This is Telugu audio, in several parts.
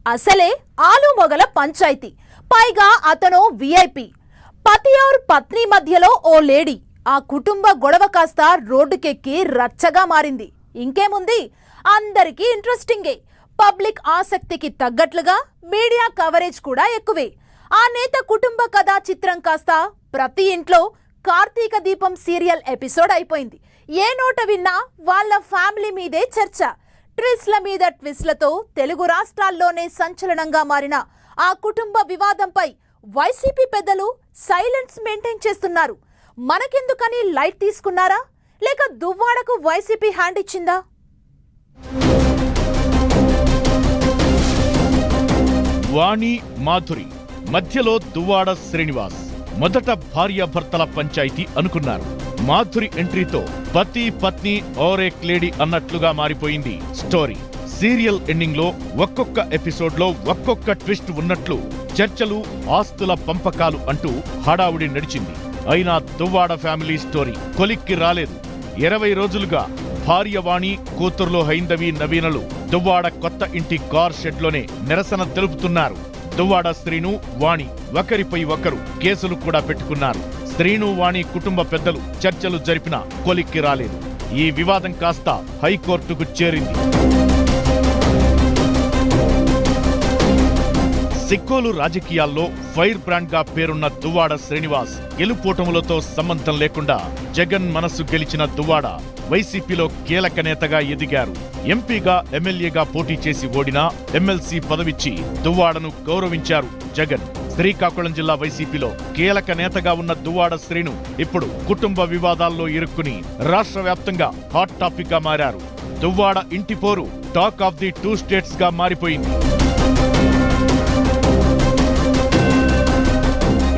అసలే ఆలు మొగల పంచాయతీ, పైగా అతను విఐపి. పతి ఔర్ పత్ని మధ్యలో ఓ లేడీ. ఆ కుటుంబ గొడవ కాస్త రోడ్డుకెక్కి రచ్చగా మారింది. ఇంకేముంది, అందరికీ ఇంట్రెస్టింగే. పబ్లిక్ ఆసక్తికి తగ్గట్లుగా మీడియా కవరేజ్ కూడా ఎక్కువే. ఆ నేత కుటుంబ కథా చిత్రం కాస్త ప్రతి ఇంట్లో కార్తీక దీపం సీరియల్ ఎపిసోడ్ అయిపోయింది. ఏ నోట విన్నా వాళ్ళ ఫ్యామిలీ మీదే చర్చ. ట్విస్ట్ల మీద ట్విస్ట్లతో తెలుగు రాష్ట్రాల్లోనే సంచలనంగా మారిన ఆ కుటుంబ వివాదంపై వైసీపీ పెద్దలు సైలెన్స్ మెయింటైన్ చేస్తున్నారు. మనకెందుకని లైట్ తీసుకున్నారా, లేక దువ్వాడకు వైసీపీ హ్యాండ్ ఇచ్చిందా? వాణి మాధురి మధ్యలో దువ్వాడ శ్రీనివాస్. మొదట భార్యాభర్తల పంచాయతీ అనుకున్నారు. మాధురి ఎంట్రీతో పతి పత్ని ఔర్ ఏక్ లేడీ అన్నట్లుగా మారిపోయింది స్టోరీ. సీరియల్ ఎండింగ్ లో ఒక్కొక్క ఎపిసోడ్ లో ఒక్కొక్క ట్విస్ట్ ఉన్నట్లు చర్చలు, ఆస్తుల పంపకాలు అంటూ హడావుడి నడిచింది. అయినా దువ్వాడ ఫ్యామిలీ స్టోరీ కొలిక్కి రాలేదు. 20 రోజులుగా భార్య వాణి, కూతుర్లో హైందవి నవీనలు దువ్వాడ కొత్త ఇంటి కార్ షెడ్లోనే నిరసన తెలుపుతున్నారు. దువ్వాడ శ్రీను, వాణి ఒకరిపై ఒకరు కేసులు కూడా పెట్టుకున్నారు. శ్రీను, వాణి కుటుంబ పెద్దలు చర్చలు జరిపినా కొలిక్కి రాలేదు. ఈ వివాదం కాస్త హైకోర్టుకు చేరింది. సిక్కోలు రాజకీయాల్లో ఫైర్ బ్రాండ్ గా పేరున్న దువ్వాడ శ్రీనివాస్ గెలుపోటములతో సంబంధం లేకుండా జగన్ మనసు గెలిచిన దువ్వాడ వైసీపీలో కీలక నేతగా ఎదిగారు. ఎంపీగా, ఎమ్మెల్యేగా పోటీ చేసి ఓడినా ఎమ్మెల్సీ పదవిచ్చి దువ్వాడను గౌరవించారు జగన్. శ్రీకాకుళం జిల్లా వైసీపీలో కీలక నేతగా ఉన్న దువ్వాడ శ్రీను ఇప్పుడు కుటుంబ వివాదాల్లో ఇరుక్కుని రాష్ట్ర వ్యాప్తంగా హాట్ టాపిక్ గా మారారు. దువ్వాడ ఇంటి పోరు టాక్ ఆఫ్ ది 2 స్టేట్స్ గా మారిపోయింది.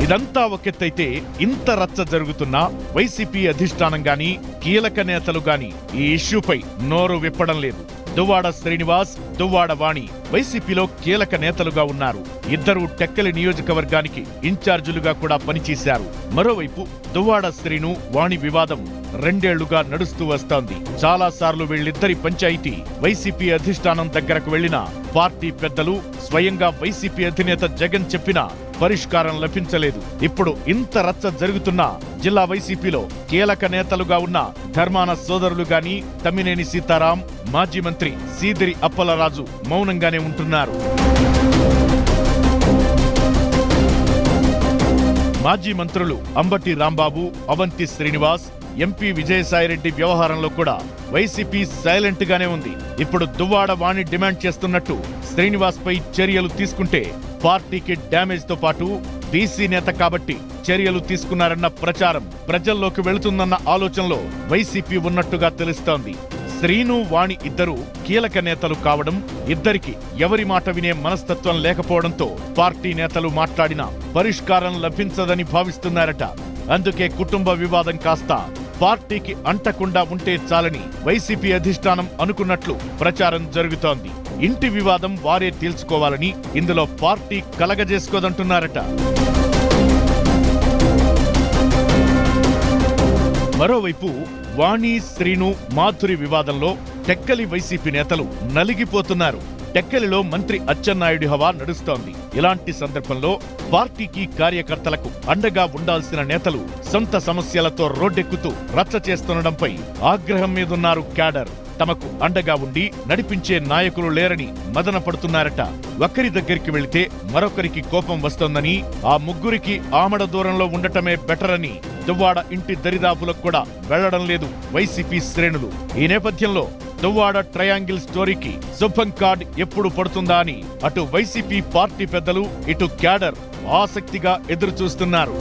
ఇదంతా ఒకెత్తైతే, ఇంత రచ్చ జరుగుతున్నా వైసీపీ అధిష్టానం గాని, కీలక నేతలు గాని ఈ ఇష్యూపై నోరు విప్పడం లేదు. దువ్వాడ శ్రీనివాస్, దువ్వాడ వాణి వైసీపీలో కీలక నేతలుగా ఉన్నారు. ఇద్దరూ టెక్కలి నియోజకవర్గానికి ఇన్ఛార్జీలుగా కూడా పనిచేశారు. మరోవైపు దువ్వాడ శ్రీను, వాణి వివాదం 2 ఏళ్లుగా నడుస్తూ వస్తోంది. చాలా సార్లు వీళ్ళిద్దరి పంచాయతీ వైసీపీ అధిష్టానం దగ్గరకు వెళ్లినా పార్టీ పెద్దలు, స్వయంగా వైసీపీ అధినేత జగన్ చెప్పినా పరిష్కారం లభించలేదు. ఇప్పుడు ఇంత రచ్చ జరుగుతున్నా జిల్లా వైసీపీలో కీలక నేతలుగా ఉన్న ధర్మాన సోదరులు గాని, తమ్మినేని సీతారాం, మాజీ మంత్రి సీదిరి అప్పలరాజు మౌనంగానే ఉంటున్నారు. మాజీ మంత్రులు అంబటి రాంబాబు, అవంతి శ్రీనివాస్, ఎంపీ విజయసాయిరెడ్డి వ్యవహారంలో కూడా వైసీపీ సైలెంట్ గానే ఉంది. ఇప్పుడు దువ్వాడ వాణి డిమాండ్ చేస్తున్నట్టు శ్రీనివాస్ పై చర్యలు తీసుకుంటే పార్టీకి డ్యామేజ్ తో పాటు బీసీ నేత కాబట్టి చర్యలు తీసుకున్నారన్న ప్రచారం ప్రజల్లోకి వెళుతుందన్న ఆలోచనలో వైసీపీ ఉన్నట్టుగా తెలుస్తోంది. శ్రీను, వాణి ఇద్దరు కీలక నేతలు కావడం, ఇద్దరికి ఎవరి మాట వినే మనస్తత్వం లేకపోవడంతో పార్టీ నేతలు మాట్లాడినా పరిష్కారం లభించదని భావిస్తున్నారట. అందుకే కుటుంబ వివాదం కాస్త పార్టీకి అంటకుండా ఉంటే చాలని వైసీపీ అధిష్టానం అనుకున్నట్లు ప్రచారం జరుగుతోంది. ఇంటి వివాదం వారే తేల్చుకోవాలని ఇందులో పార్టీ కలగజేసుకోదంటున్నారట. మరోవైపు వాణి, శ్రీను, మాధురి వివాదంలో టెక్కలి వైసీపీ నేతలు నలిగిపోతున్నారు. టెక్కలిలో మంత్రి అచ్చెన్నాయుడు హవా నడుస్తోంది. ఇలాంటి సందర్భంలో పార్టీకి, కార్యకర్తలకు అండగా ఉండాల్సిన నేతలు సొంత సమస్యలతో రోడ్డెక్కుతూ రచ్చ చేస్తుండడంపై ఆగ్రహం మీదున్నారు క్యాడర్. తమకు అండగా ఉండి నడిపించే నాయకులు లేరని మదన పడుతున్నారట. ఒకరి దగ్గరికి వెళితే మరొకరికి కోపం వస్తోందని, ఆ ముగ్గురికి ఆమడ దూరంలో ఉండటమే బెటర్ అని దువ్వాడ ఇంటి దరిదాపులకు కూడా వెళ్లడం లేదు వైసీపీ శ్రేణులు. ఈ నేపథ్యంలో దువ్వాడ ట్రయాంగిల్ స్టోరీకి శుభం కార్డ్ ఎప్పుడు పడుతుందా అని అటు వైసీపీ పార్టీ పెద్దలు, ఇటు క్యాడర్ ఆసక్తిగా ఎదురు చూస్తున్నారు.